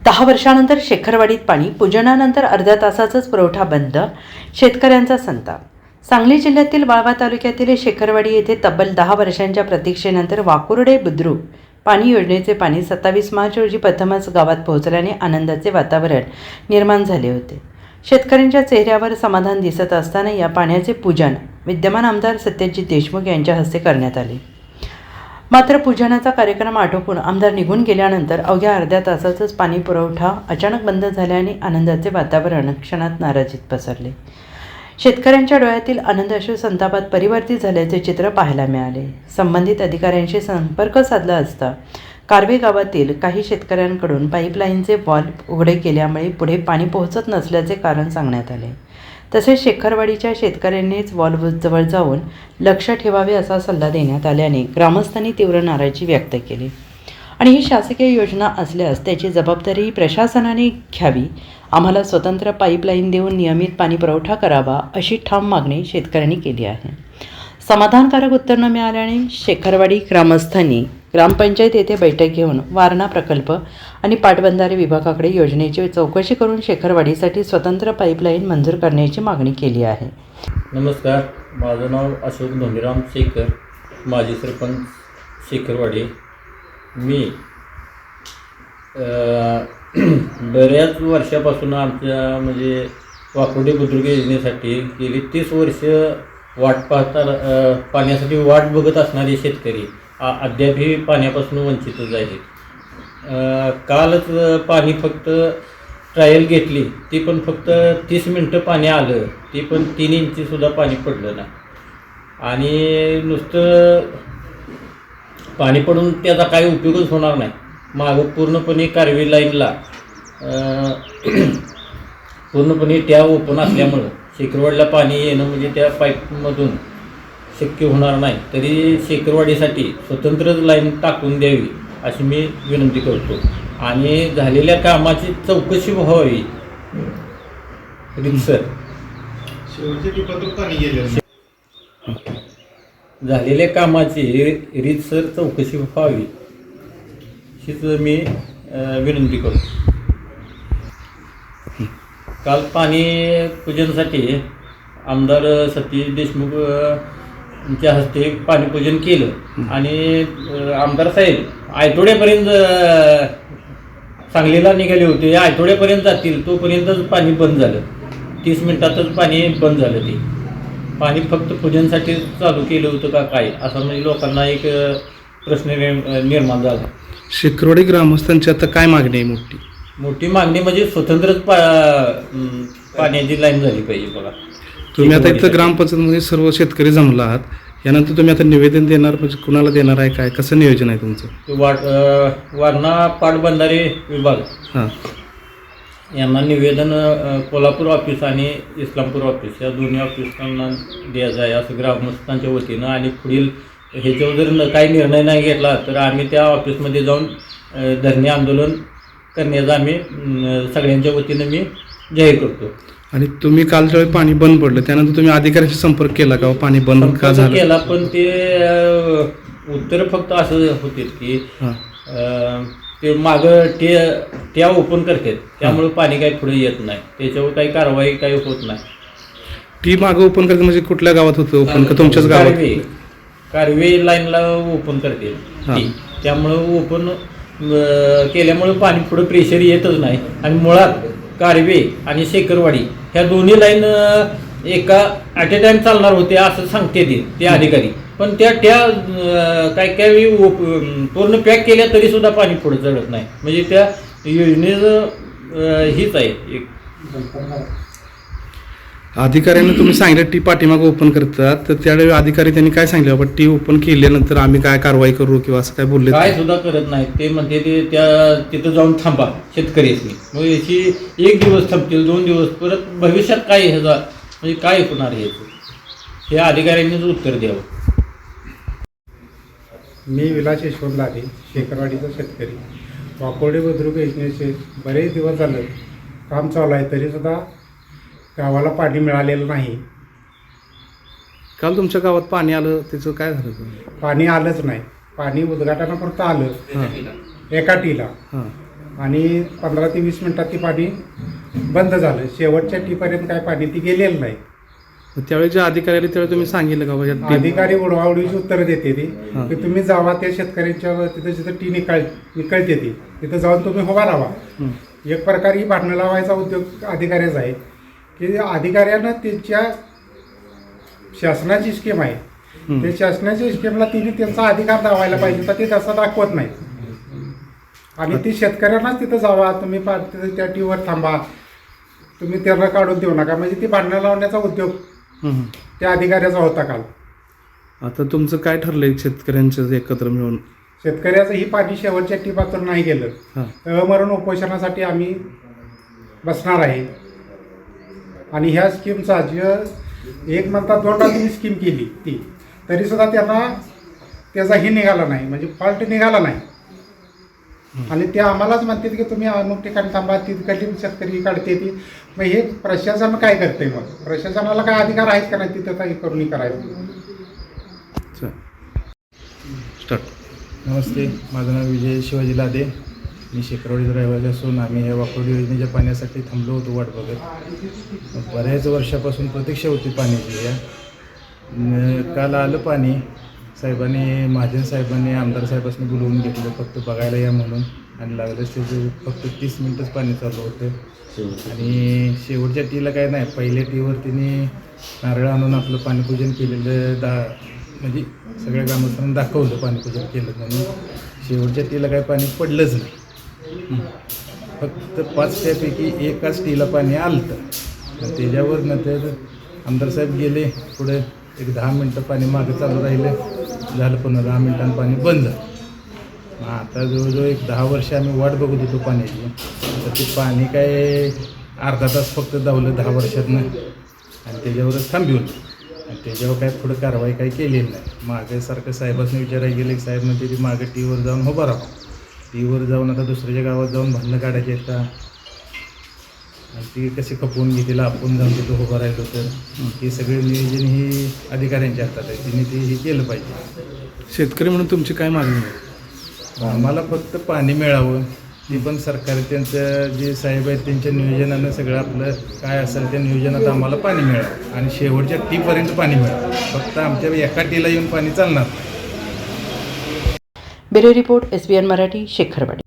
10 वर्षांनंतर शेखरवाडीत पाणी, पूजनानंतर अर्ध्या तासाचाच पुरवठा बंद, शेतकऱ्यांचा संताप. सांगली जिल्ह्यातील वाळवा तालुक्यातील शेखरवाडी येथे तब्बल 10 वर्षांच्या प्रतीक्षेनंतर वाकुर्डे बुद्रुक पाणी योजनेचे पाणी 27 मार्च रोजी प्रथमच गावात पोहोचल्याने आनंदाचे वातावरण निर्माण झाले होते. शेतकऱ्यांच्या चेहऱ्यावर समाधान दिसत असताना या पाण्याचे पूजन विद्यमान आमदार सत्यजित देशमुख यांच्या हस्ते करण्यात आले. मात्र पूजनाचा कार्यक्रम आटोपून आमदार निघून गेल्यानंतर अवघ्या अर्ध्या तासातच पाणी पुरवठा अचानक बंद झाल्याने आनंदाचे वातावरण क्षणात नाराजीत पसरले. शेतकऱ्यांच्या डोळ्यातील आनंद अश्रू संतापात परिवर्तित झाल्याचे चित्र पाहायला मिळाले. संबंधित अधिकाऱ्यांशी संपर्क साधला असता कारवे गावातील काही शेतकऱ्यांकडून पाईपलाईनचे व्हॉल्व उघडे केल्यामुळे पुढे पाणी पोहोचत नसल्याचे कारण सांगण्यात आले. तसेच शेखरवाडीच्या शेतकऱ्यांनीच व्हॉल्व जवळ जाऊन लक्ष ठेवावे असा सल्ला देण्यात आल्याने ग्रामस्थांनी तीव्र नाराजी व्यक्त केली आणि ही शासकीय योजना असल्यास त्याची जबाबदारी प्रशासनाने घ्यावी. आम्हाला स्वतंत्र पाईपलाईन देऊन नियमित पाणी पुरवठा करावा अशी ठाम मागणी शेतकऱ्यांनी केली आहे. समाधानकारक उत्तर न मिळाल्याने शेखरवाडी ग्रामस्थांनी ग्रामपंचायत येथे बैठक घेऊन वारणा प्रकल्प आणि पाटबंधारे विभागाकडे योजनेची चौकशी करून शेखरवाडीसाठी स्वतंत्र पाईपलाईन मंजूर करण्याची मागणी केली आहे. नमस्कार, माझं नाव अशोक धोंडीराम शेखर, माजी सरपंच शेखरवाडी. मी बऱ्याच वर्षापासून आमच्या म्हणजे वाकुर्डे बुद्रुक योजनेसाठी गेली 30 वर्ष वाट पाहता पाण्यासाठी वाट बघत असणारे शेतकरी अद्यापही पाण्यापासून वंचितच आहेत. कालच पाणी फक्त ट्रायल घेतली, ती पण फक्त 30 मिनटं पाणी आलं, ती पण 3 इंचीसुद्धा पाणी पडलं नाही. आणि नुसतं पाणी पडून त्याचा काही उपयोगच होणार नाही. मागं पूर्णपणे कारवी लाईनला पूर्णपणे त्या ओपन असल्यामुळं शेखरवाडीला पाणी येणं म्हणजे त्या पाईपमधून शक्य होणार नाही. तरी शेखरवाडीसाठी स्वतंत्रच लाईन टाकून द्यावी अशी मी विनंती करतो. आणि झालेल्या कामाची चौकशी व्हावी रितसर. झालेल्या कामाची रितसर चौकशी व्हावी हीच मी विनंती करतो. काल पाणी पूजनासाठी आमदार सतीश देशमुख यांच्या हस्ते पाणीपूजन केलं आणि आमदार साहेब आयतोड्यापर्यंत सांगलीला निघाले होते. आयतोड्यापर्यंत जातील तोपर्यंतच पाणी बंद झालं. 30 मिनिटातच पाणी बंद झालं. ते पाणी फक्त पूजनासाठी चालू केलं होतं का काय, असं म्हणजे लोकांना एक प्रश्न निर्माण झाला. शेखरवाडी ग्रामस्थांची आता काय मागणी आहे? मोठी मागणी म्हणजे स्वतंत्रच पाण्याची लाईन झाली पाहिजे. बघा, तुम्ही आता इथं ग्रामपंचायतमध्ये सर्व शेतकरी जमला आहात, यानंतर तुम्ही आता निवेदन देणार म्हणजे कुणाला देणार आहे, काय कसं नियोजन आहे तुमचं? वारणा पाटबंधारे विभाग यांना निवेदन कोल्हापूर ऑफिस आणि इस्लामपूर ऑफिस या दोन्ही ऑफिसांना द्यायचं आहे असं ग्रामस्थांच्या वतीनं. आणि पुढील ह्याच्यावर जर काही निर्णय नाही घेतला तर आम्ही त्या ऑफिसमध्ये जाऊन धरणे आंदोलन करण्याचा आम्ही सगळ्यांच्या वतीनं मी जाहीर करतो. आणि तुम्ही काल ज्यावेळी पाणी बंद पडलं त्यानंतर तुम्ही अधिकाऱ्यांशी संपर्क केला का पाणी बंद का झालं? केला, पण ते उत्तर फक्त असं होते की ते मागं त्या ओपन करतात, त्यामुळे पाणी काही पुढे येत नाही, त्याच्यावर काही कारवाई काही होत नाही. ती मागं ओपन करते म्हणजे कुठल्या गावात होतं ओपन का तुमच्याच गावात? कारवे लाईनला ओपन करते ती, त्यामुळं ओपन केल्यामुळे पाणी पुढे प्रेशर येतच नाही. आणि मुळात कारवे आणि शेखरवाडी ह्या दोन्ही लाईन एका ॲट ए टाईम चालणार होते असं सांगते ते अधिकारी. पण त्या काय वेळी पूर्ण पॅक केल्या तरीसुद्धा पाणी पुढे चढत नाही. म्हणजे त्या योजनेचं हीच आहे एक. अधिकाऱ्यांना तुम्ही सांगितलं टी पाठीमागं ओपन करतात, तर त्यावेळी अधिकारी त्यांनी काय सांगितलं? आपण टी ओपन केल्यानंतर आम्ही काय कारवाई करू किंवा असं काय बोलले? काय सुद्धा करत नाही. ते म्हणते ते तिथं जाऊन थांबा शेतकऱ्यांनी. मग याची 1 दिवस थांबतील, 2 दिवस, परत भविष्यात काय ह्याचा म्हणजे काय होणार हे अधिकाऱ्यांनीच उत्तर द्यावं. मी विलास यशवंत लाटे, शेखरवाडीचा शेतकरी. वाकुर्डे बुद्रुक योजनेचे बरेच दिवस झालं काम चालू आहे, तरीसुद्धा गावाला पाणी मिळालेलं नाही. काल तुमच्या गावात पाणी आलं, त्याचं काय झालं? पाणी आलंच नाही. पाणी उद्घाटनापुरतं आलं एका टीला. आणि 15 ते 20 मिनटात ती पाणी बंद झालं. शेवटच्या टीपर्यंत काय पाणी ती गेलेलं नाही. मग त्यावेळी जे अधिकारी आले त्यावेळी तुम्ही सांगितलं का बाबा या टी- अधिकारी उडवाउडीची उत्तरं देते ती हां. की तुम्ही जावा त्या शेतकऱ्यांच्या तिथं जिथं टी निकळते ती तिथं जाऊन तुम्ही उभा राहा. हं. एक प्रकारे ही भांडणं लावायचा उद्योग अधिकाऱ्याचा आहे की अधिकाऱ्यानं त्यांच्या शासनाची स्कीम आहे हं. त्या शासनाच्या स्कीमला तिने त्यांचा अधिकार दावायला पाहिजे तर ते तसं दाखवत नाही. आणि ती शेतकऱ्यांनाच तिथं जावा तुम्ही तिथं त्या टीवर थांबा तुम्ही त्यांना काढून देऊ नका म्हणजे ती भांडणं लावण्याचा उद्योग हं. त्या अधिकाऱ्याचा होता काल. आता तुमचं काय ठरलंय शेतकऱ्यांचं एकत्र मिळून? शेतकऱ्याचं ही पाणी शेवटच्या टिपातून नाही गेलं हां. तर अमरण उपोषणासाठी आम्ही बसणार आहे. आणि ह्या स्कीमचा जे एक म्हणतात दोनदा तुम्ही स्कीम केली ती तरीसुद्धा त्यांना त्याचा ही निघाला नाही म्हणजे फॉल्ट निघाला नाही. आणि ते आम्हालाच म्हणतात की तुम्ही अमुक ठिकाणी थांबा तिथली शेतकरी काढते ती. मग हे प्रशासन काय करते मग प्रशासनाला काय अधिकार आहेत का नाही तिथं काही करून करायचं. स्टार्ट. नमस्ते, माझं नाव विजय शिवाजी लादे. मी शेखरवाडीत रहिवासी असून आम्ही ह्या वाकोडी योजनेच्या पाण्यासाठी थांबलो होतो वाट बघत. बऱ्याच वर्षापासून प्रतीक्षा होती पाण्याची. काल आलं पाणी. साहेबांनी महाजन साहेबांनी आमदार साहेबांनी बोलवून घेतलं फक्त बघायला या म्हणून. आणि लागलंच त्याचं फक्त 30 मिनटंच पाणी चालू होतं. आणि शेवटच्या टीला काय नाही पहिल्या टीवर तिने नारळ आणून आपलं पाणीपूजन केलेलं म्हणजे सगळ्या ग्रामस्थांना दाखवलं पाणीपूजन केलं म्हणून. शेवटच्या टीला काही पाणी पडलंच नाही. फक्त 5 त्यापैकी एकाच टीला पाणी आलं. त्याच्यावर नंतर आमदार साहेब गेले पुढे एक 10 मिनटं पाणी मागं चालू राहिलं झालं पुन्हा 10 मिनटांनी पाणी बंद झालं. मग आता जवळजवळ एक 10 वर्ष आम्ही वाट बघत होतो पाण्याची. तर ते पाणी काय अर्धा तास फक्त धावलं 10 वर्षातनं आणि त्याच्यावरच थांबवलं. आणि त्याच्यावर काय पुढं कारवाई काही केलेली नाही. मागे सारखं साहेबांनी विचारायला गेले की साहेब म्हणते ती मागे टीवर जाऊन उभा राहा. टीवर जाऊन आता दुसऱ्याच्या गावात जाऊन भांडणं काढायची आहेत का आणि ती कशी खपवून घेतील आपण जाऊन तिथं उभं राहिलो तर हे सगळे नियोजन ही अधिकाऱ्यांच्या हातात आहे. तिने ते हे केलं पाहिजे. शेतकरी म्हणून तुमची काय मागणी आहे? आम्हाला फक्त पाणी मिळावं. ते पण सरकार त्यांचं जे साहेब आहेत त्यांच्या नियोजनानं सगळं आपलं काय असेल त्या नियोजनात आम्हाला पाणी मिळावं आणि शेवटच्या टीपर्यंत पाणी मिळावं. फक्त आमच्या एका टीला येऊन पाणी चालणार. Bureau report SBN Marathi शेखरवाडी.